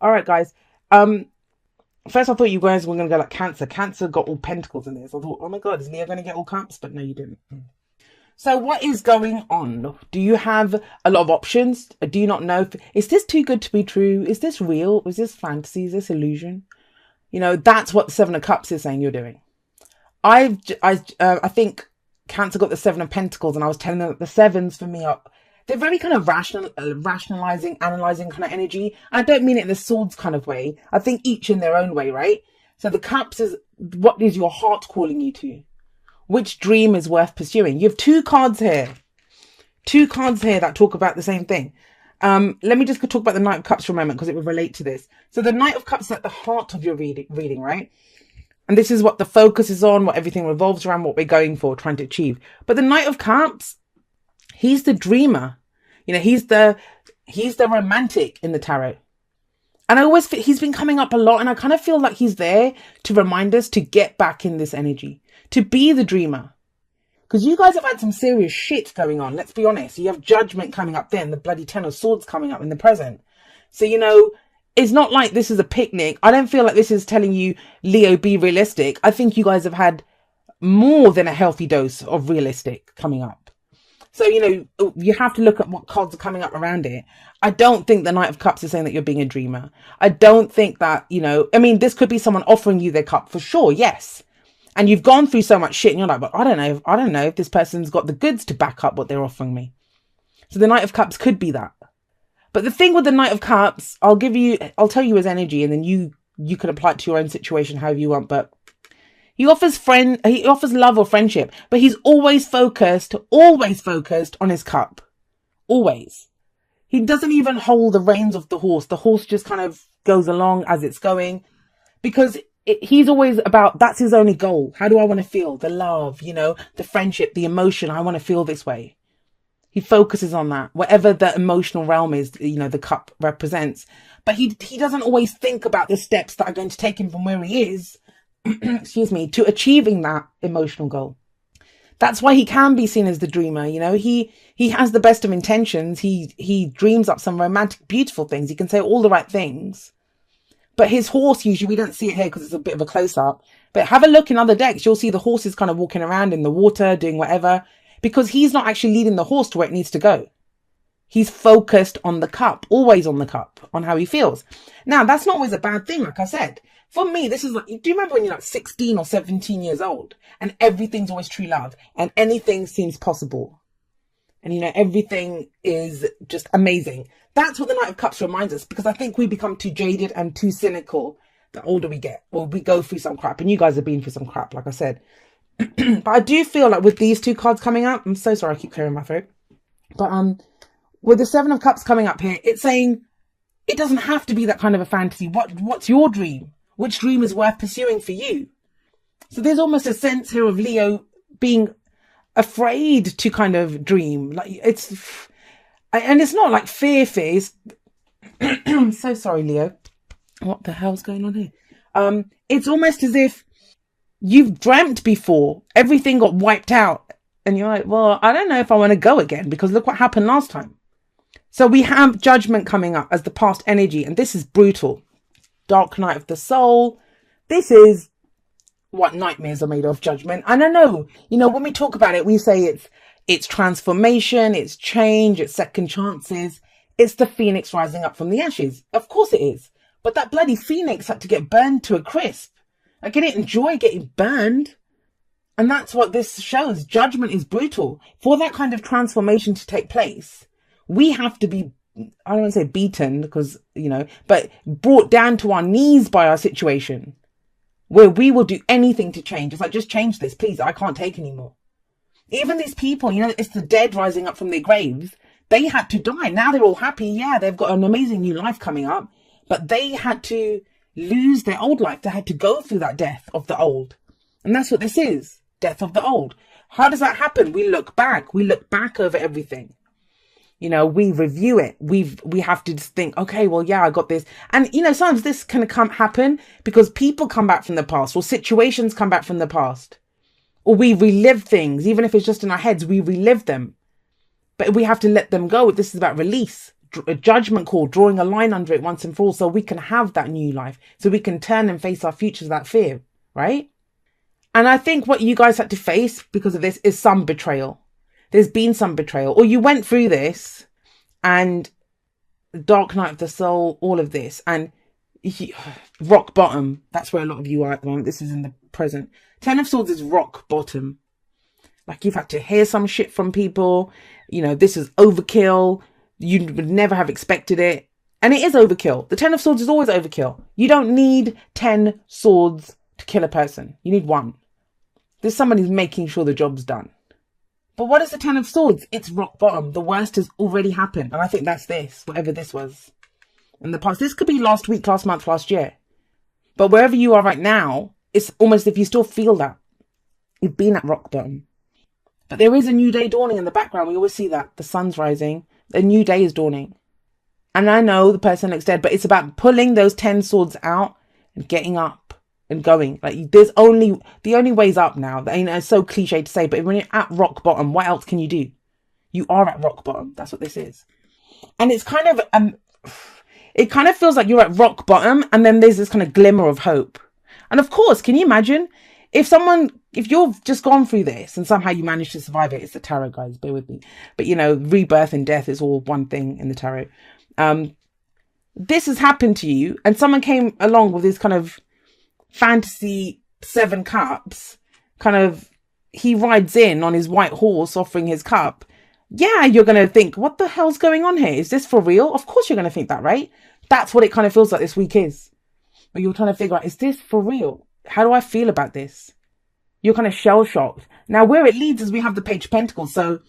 All right, guys. First I thought you guys were going to go like Cancer. Cancer got all pentacles in this. I thought, oh my God, is Leo going to get all cups? But no, you didn't. So what is going on? Do you have a lot of options? Do you not know? Is this too good to be true? Is this real? Is this fantasy? Is this illusion? You know, that's what the Seven of Cups is saying you're doing. I think Cancer got the Seven of Pentacles, and I was telling them that the sevens for me are, they're very kind of rationalizing, analyzing kind of energy. I don't mean it in the swords kind of way. I think each in their own way, right? So the cups is, what is your heart calling you to? Which dream is worth pursuing? You have two cards here. Two cards here that talk about the same thing. Let me just talk about the Knight of Cups for a moment because it will relate to this. So the Knight of Cups is at the heart of your reading, right? And this is what the focus is on, what everything revolves around, what we're going for, trying to achieve. But the Knight of Cups, he's the dreamer. You know, he's the romantic in the tarot. And I always feel he's been coming up a lot, and I kind of feel like he's there to remind us to get back in this energy, to be the dreamer. Because you guys have had some serious shit going on, let's be honest. You have Judgment coming up then, the bloody Ten of Swords coming up in the present. So, you know, it's not like this is a picnic. I don't feel like this is telling you, Leo, be realistic. I think you guys have had more than a healthy dose of realistic coming up. So, you know, you have to look at what cards are coming up around it. I don't think the Knight of Cups is saying that you're being a dreamer. I don't think that, you know, I mean, this could be someone offering you their cup for sure. Yes. And you've gone through so much shit and you're like, but I don't know if this person's got the goods to back up what they're offering me. So the Knight of Cups could be that. But the thing with the Knight of Cups, I'll tell you his energy, and then you can apply it to your own situation however you want. But he offers love or friendship, but he's always focused on his cup. Always. He doesn't even hold the reins of the horse. The horse just kind of goes along as it's going, because he's always about, that's his only goal. How do I want to feel? The love, you know, the friendship, the emotion. I want to feel this way. He focuses on that, whatever the emotional realm is, you know, the cup represents. But he doesn't always think about the steps that are going to take him from where he is, excuse me, to achieving that emotional goal. That's why he can be seen as the dreamer. You know, he has the best of intentions. He dreams up some romantic, beautiful things. He can say all the right things. But his horse, usually, we don't see it here because it's a bit of a close-up. But have a look in other decks. You'll see the horses kind of walking around in the water, doing whatever. Because he's not actually leading the horse to where it needs to go. He's focused on the cup, always on the cup, on how he feels. Now, that's not always a bad thing, like I said. For me, this is like, do you remember when you're like 16 or 17 years old and everything's always true love and anything seems possible? And, you know, everything is just amazing. That's what the Knight of Cups reminds us, because I think we become too jaded and too cynical the older we get. Well, we go through some crap, and you guys have been through some crap, like I said. But I do feel like with these two cards coming up, I'm so sorry I keep clearing my throat. But with the Seven of Cups coming up here, it's saying it doesn't have to be that kind of a fantasy. What's your dream? Which dream is worth pursuing for you? So there's almost a sense here of Leo being afraid to kind of dream. Like and it's not like fear. I'm so sorry, Leo. What the hell's going on here? It's almost as if you've dreamt before, everything got wiped out, and you're like, well, I don't know if I want to go again, because look what happened last time. So we have Judgment coming up as the past energy, and this is brutal. Dark night of the soul. This is what nightmares are made of, Judgment. And I know, you know, when we talk about it, we say it's transformation, it's change, it's second chances. It's the phoenix rising up from the ashes. Of course it is. But that bloody phoenix had to get burned to a crisp. I didn't enjoy getting burned. And that's what this shows. Judgment is brutal. For that kind of transformation to take place, we have to be, I don't want to say beaten, because, you know, but brought down to our knees by our situation, where we will do anything to change. It's like, just change this, please. I can't take anymore. Even these people, you know, it's the dead rising up from their graves. They had to die. Now they're all happy. Yeah, they've got an amazing new life coming up. But they had to lose their old life. They had to go through that death of the old. And that's what this is. Death of the old. How does that happen? We look back. We look back over everything. You know, we review it. We have to just think, okay, well, yeah, I got this. And, you know, sometimes this can happen because people come back from the past, or situations come back from the past, or we relive things. Even if it's just in our heads, we relive them. But we have to let them go. This is about release. a judgment call, drawing a line under it once and for all, so we can have that new life, so we can turn and face our futures without fear, right? And I think what you guys had to face because of this is some betrayal. There's been some betrayal, or you went through this and dark night of the soul, all of this, and rock bottom. That's where a lot of you are at the moment. This is in the present. 10 of Swords is rock bottom. Like, you've had to hear some shit from people. You know, this is overkill. You would never have expected it. And it is overkill. The 10 of Swords is always overkill. You don't need 10 swords to kill a person. You need one. There's somebody who's making sure the job's done. But what is the 10 of Swords? It's rock bottom. The worst has already happened. And I think that's this, whatever this was in the past. This could be last week, last month, last year. But wherever you are right now, it's almost if you still feel that. You've been at rock bottom. But there is a new day dawning in the background. We always see that. The sun's rising. A new day is dawning. And I know the person looks dead, but it's about pulling those 10 swords out and getting up and going. Like, the only way's up now. You know, it's so cliche to say, but when you're at rock bottom, what else can you do? You are at rock bottom. That's what this is. And it's kind of, it kind of feels like you're at rock bottom, and then there's this kind of glimmer of hope. And of course, can you imagine if you've just gone through this and somehow you manage to survive it? It's the tarot, guys, bear with me. But you know, rebirth and death is all one thing in the tarot. This has happened to you, and someone came along with this kind of fantasy 7 cups, kind of, he rides in on his white horse offering his cup. Yeah, you're going to think, what the hell's going on here? Is this for real? Of course you're going to think that, right? That's what it kind of feels like this week is. But you're trying to figure out, is this for real? How do I feel about this? You're kind of shell-shocked. Now, where it leads is we have the Page of Pentacles. So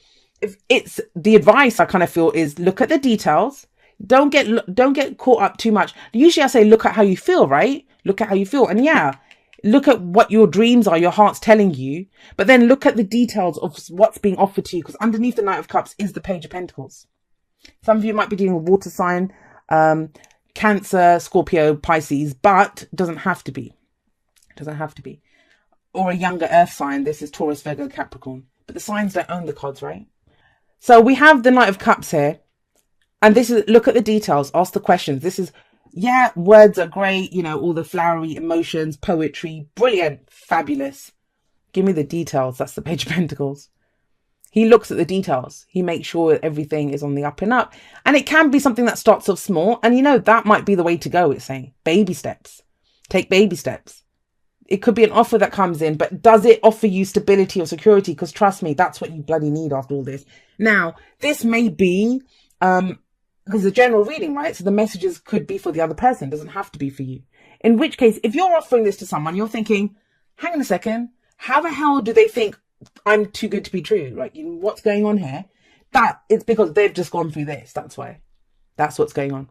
if it's the advice I kind of feel is look at the details. Don't get caught up too much. Usually I say, look at how you feel, right? Look at how you feel. And yeah, look at what your dreams are, your heart's telling you, but then look at the details of what's being offered to you, because underneath the Knight of Cups is the Page of Pentacles. Some of you might be dealing with water sign, Cancer, Scorpio, Pisces, but it doesn't have to be. It doesn't have to be. Or a younger earth sign. This is Taurus, Virgo, Capricorn. But the signs don't own the cards, right? So we have the Knight of Cups here. And this is, look at the details, ask the questions. This is, yeah, words are great, you know, all the flowery emotions, poetry, brilliant, fabulous. Give me the details. That's the Page of Pentacles. He looks at the details. He makes sure everything is on the up and up. And it can be something that starts off small. And, you know, that might be the way to go, it's saying. Baby steps. Take baby steps. It could be an offer that comes in, but does it offer you stability or security? Because trust me, that's what you bloody need after all this. Now, this may be, because the general reading, right? So the messages could be for the other person. It doesn't have to be for you. In which case, if you're offering this to someone, you're thinking, hang on a second. How the hell do they think I'm too good to be true? Like, you know, what's going on here? That it's because they've just gone through this. That's why. That's what's going on.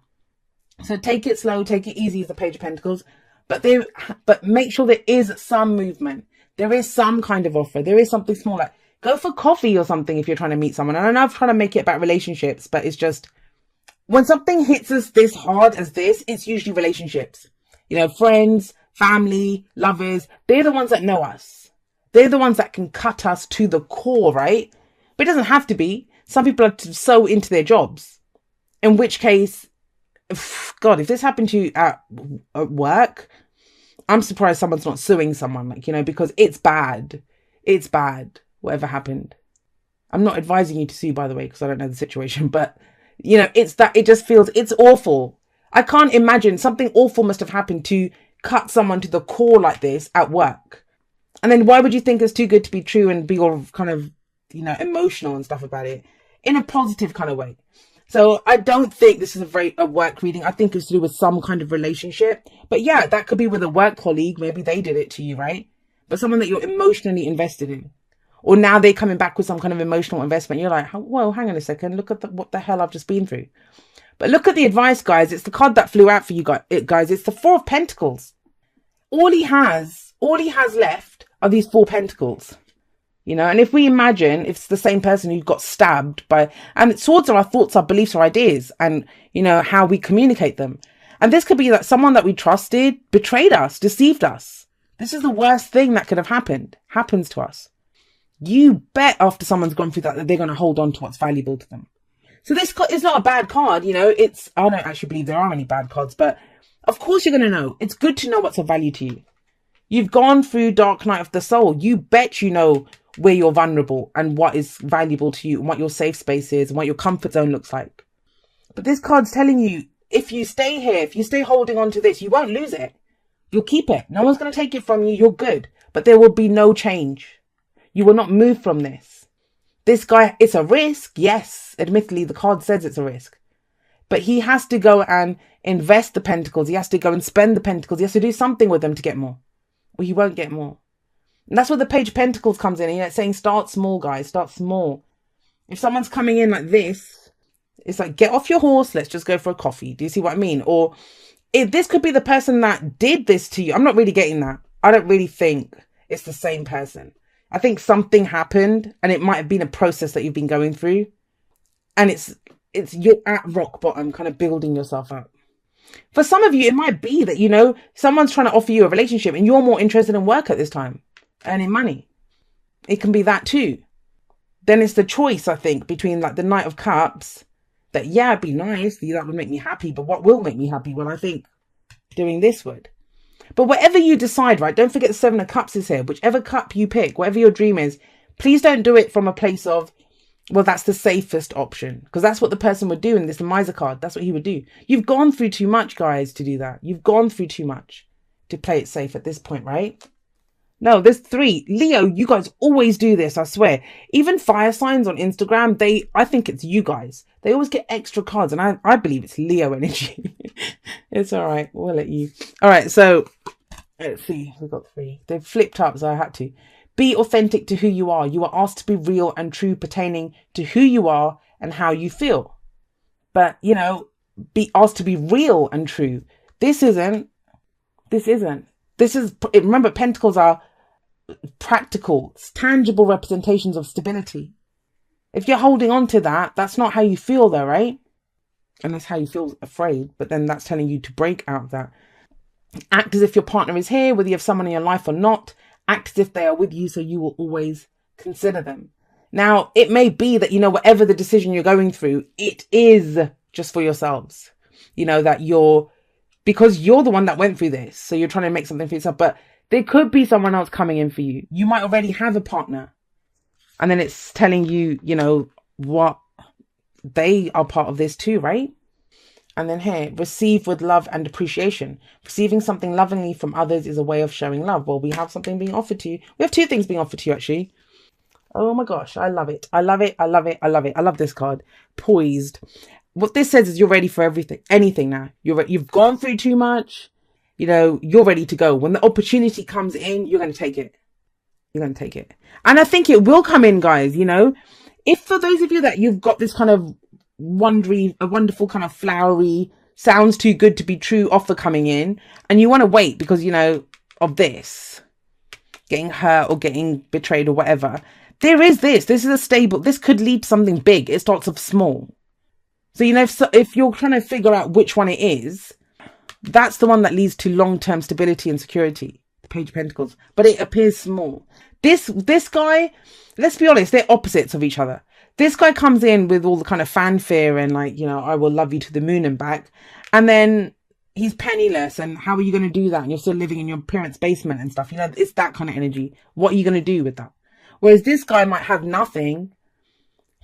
So take it slow, take it easy as the Page of Pentacles. But make sure there is some movement. There is some kind of offer. There is something small. Like, go for coffee or something if you're trying to meet someone. And I know I'm trying to make it about relationships, but it's just, when something hits us this hard as this, it's usually relationships. You know, friends, family, lovers, they're the ones that know us. They're the ones that can cut us to the core, right? But it doesn't have to be. Some people are so into their jobs. In which case, God, if this happened to you at work, I'm surprised someone's not suing someone, like, you know, because it's bad. It's bad, whatever happened. I'm not advising you to sue, by the way, because I don't know the situation, but you know, it's that, it just feels, it's awful. I can't imagine something awful must have happened to cut someone to the core like this at work. And then why would you think it's too good to be true and be all kind of, you know, emotional and stuff about it in a positive kind of way? So I don't think this is a work reading. I think it's to do with some kind of relationship. But yeah, that could be with a work colleague. Maybe they did it to you, right? But someone that you're emotionally invested in. Or now they're coming back with some kind of emotional investment. You're like, well, hang on a second. Look at what the hell I've just been through. But look at the advice, guys. It's the card that flew out for you guys. It's the Four of Pentacles. All he has left are these 4 pentacles. You know, and if we imagine if it's the same person who got stabbed by, and swords are our thoughts, our beliefs, our ideas, and, you know, how we communicate them. And this could be that someone that we trusted betrayed us, deceived us. This is the worst thing that could have happens to us. You bet after someone's gone through that they're going to hold on to what's valuable to them. So this is not a bad card, you know. I don't actually believe there are any bad cards, but of course you're going to know. It's good to know what's of value to you. You've gone through Dark Night of the Soul. You bet you know where you're vulnerable and what is valuable to you and what your safe space is and what your comfort zone looks like. But this card's telling you, if you stay here, if you stay holding on to this, you won't lose it. You'll keep it. No one's going to take it from you. You're good. But there will be no change. You will not move from this. This guy, it's a risk. Yes, admittedly, the card says it's a risk. But he has to go and invest the pentacles. He has to go and spend the pentacles. He has to do something with them to get more. Or he won't get more. And that's where the Page of Pentacles comes in. It's saying start small, guys. Start small. If someone's coming in like this, it's like, get off your horse. Let's just go for a coffee. Do you see what I mean? Or this could be the person that did this to you. I'm not really getting that. I don't really think it's the same person. I think something happened and it might have been a process that you've been going through. And you're at rock bottom, kind of building yourself up. For some of you, it might be that, you know, someone's trying to offer you a relationship and you're more interested in work at this time, earning money. It can be that too. Then it's the choice, I think, between like the Knight of Cups, that, yeah, it'd be nice, that would make me happy, but what will make me happy? Well, I think doing this would. But whatever you decide, right, don't forget the Seven of Cups is here. Whichever cup you pick, whatever your dream is, please don't do it from a place of, well, that's the safest option. Because that's what the person would do in this Miser card. That's what he would do. You've gone through too much, guys, to do that. You've gone through too much to play it safe at this point, right? No, there's 3. Leo, you guys always do this, I swear. Even fire signs on Instagram, I think it's you guys. They always get extra cards, and I believe it's Leo energy. It's all right. We'll let you. All right, so let's see. We've got 3. They've flipped up, so I had to. Be authentic to who you are. You are asked to be real and true pertaining to who you are and how you feel. But, you know, be asked to be real and true. This isn't. Remember, pentacles are practical, tangible representations of stability. If you're holding on to that, that's not how you feel though, right? And that's how you feel afraid. But then that's telling you to break out of that. Act as if your partner is here, whether you have someone in your life or not. Act as if they are with you, so you will always consider them. Now, it may be that, you know, whatever the decision you're going through, it is just for yourselves. You know, that because you're the one that went through this. So you're trying to make something for yourself. But there could be someone else coming in for you. You might already have a partner. And then it's telling you, you know, what they are part of this too, right? And then here, receive with love and appreciation. Receiving something lovingly from others is a way of showing love. Well, we have something being offered to you. We have 2 things being offered to you, actually. Oh my gosh, I love it. I love it. I love it. I love it. I love this card. Poised. What this says is you're ready for anything now. You've gone through too much. You know, you're ready to go. When the opportunity comes in, you're going to take it. You're going to take it. And I think it will come in, guys, you know. If for those of you that you've got this kind of a wonderful kind of flowery, sounds too good to be true offer coming in, and you want to wait because, you know, of this, getting hurt or getting betrayed or whatever, there is this. This is a stable. This could lead to something big. It starts off small. So, you know, if you're trying to figure out which one it is, that's the one that leads to long-term stability and security. The Page of Pentacles. But it appears small. This guy, let's be honest, they're opposites of each other. This guy comes in with all the kind of fanfare and like, you know, I will love you to the moon and back. And then he's penniless. And how are you going to do that? And you're still living in your parents' basement and stuff. You know, it's that kind of energy. What are you going to do with that? Whereas this guy might have nothing,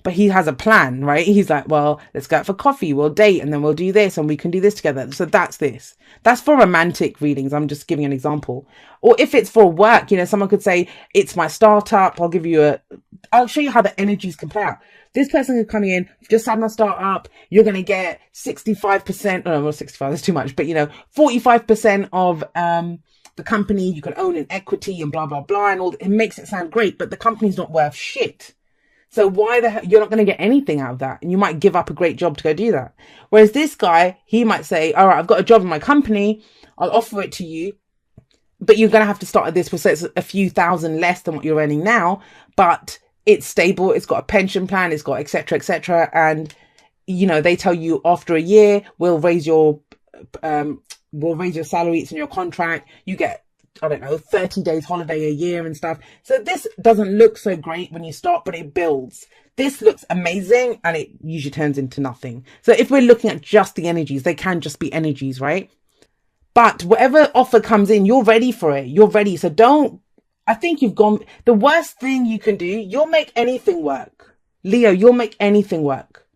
but he has a plan, right? He's like, well, let's go out for coffee. We'll date and then we'll do this and we can do this together. So that's this. That's for romantic readings. I'm just giving an example. Or if it's for work, you know, someone could say, it's my startup. I'll show you how the energies can play out. This person could come in, just had my startup. You're going to get 65%. Oh, well, 65, that's too much. But, you know, 45% of the company. You can own an equity and blah, blah, blah. And all. It makes it sound great, but the company's not worth shit. So why the hell, you're not going to get anything out of that. And you might give up a great job to go do that. Whereas this guy, he might say, all right, I've got a job in my company. I'll offer it to you, but you're going to have to start at this. So it's a few thousand less than what you're earning now, but it's stable. It's got a pension plan. It's got et cetera, et cetera. And, you know, they tell you after a year, we'll raise your salary. It's in your contract. You get, I don't know, 30 days holiday a year and stuff. So this doesn't look so great when you start, but it builds. this looks amazing, and it usually turns into nothing. So if we're looking at just the energies, they can just be energies, right? But whatever offer comes in, you're ready for it. You're ready. So I think you've gone, the worst thing you can do, you'll make anything work. Leo, you'll make anything work.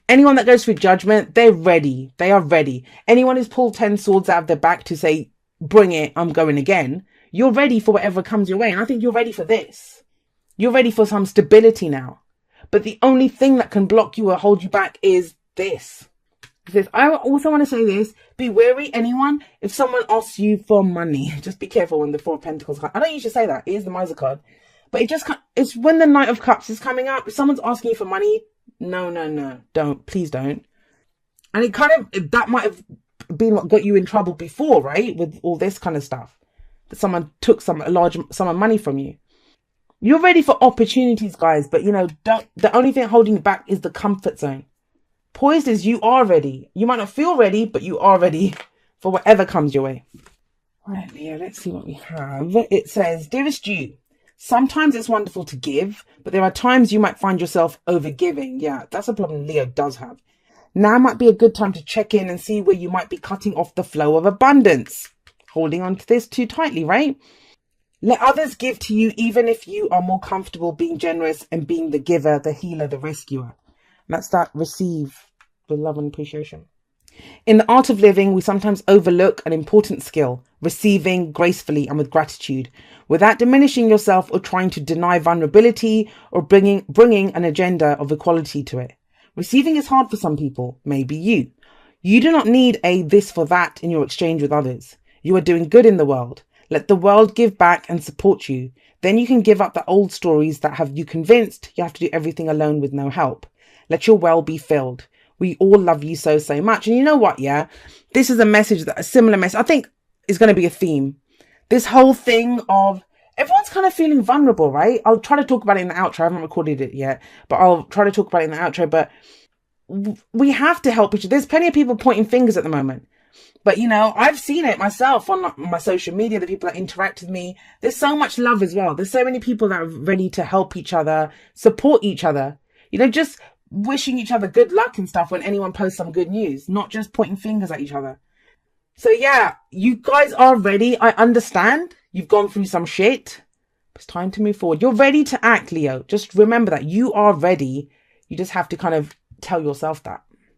Anyone that goes through judgment, they're ready. They are ready. Anyone who's pulled 10 swords out of their back to say, bring it, I'm going again. You're ready for whatever comes your way. And I think you're ready for this. You're ready for some stability now. But the only thing that can block you or hold you back is this. I also want to say this. Be wary, anyone, if someone asks you for money, just be careful when the Four of Pentacles come. I don't usually say that. It is the Miser card. But it's when the Knight of Cups is coming up. If someone's asking you for money, no. Don't. Please don't. And that might have been what got you in trouble before, right? With all this kind of stuff. That someone took a large sum of money from you. You're ready for opportunities, guys. But, the only thing holding you back is the comfort zone. Poised is you are ready. You might not feel ready, but you are ready for whatever comes your way. Right, Leo, let's see what we have. It says, Dearest you, sometimes it's wonderful to give, but there are times you might find yourself overgiving. Yeah, that's a problem Leo does have. Now might be a good time to check in and see where you might be cutting off the flow of abundance. Holding on to this too tightly, right? Let others give to you, even if you are more comfortable being generous and being the giver, the healer, the rescuer. That's that receive with love and appreciation. In the art of living, we sometimes overlook an important skill, receiving gracefully and with gratitude, without diminishing yourself or trying to deny vulnerability or bringing an agenda of equality to it. Receiving is hard for some people, maybe you. You do not need a this for that in your exchange with others. You are doing good in the world. Let the world give back and support you. Then you can give up the old stories that have you convinced you have to do everything alone with no help. Let your well be filled. We all love you so much. And you know what? Yeah, this is a similar message. I think is going to be a theme. This whole thing of everyone's kind of feeling vulnerable, right? I'll try to talk about it in the outro. I haven't recorded it yet, but I'll try to talk about it in the outro. But we have to help each other. There's plenty of people pointing fingers at the moment. But, I've seen it myself on my social media, the people that interact with me. There's so much love as well. There's so many people that are ready to help each other, support each other, just wishing each other good luck and stuff when anyone posts some good news, not just pointing fingers at each other. So yeah, you guys are ready. I understand you've gone through some shit. It's time to move forward. You're ready to act, Leo. Just remember that you are ready. You just have to kind of tell yourself that.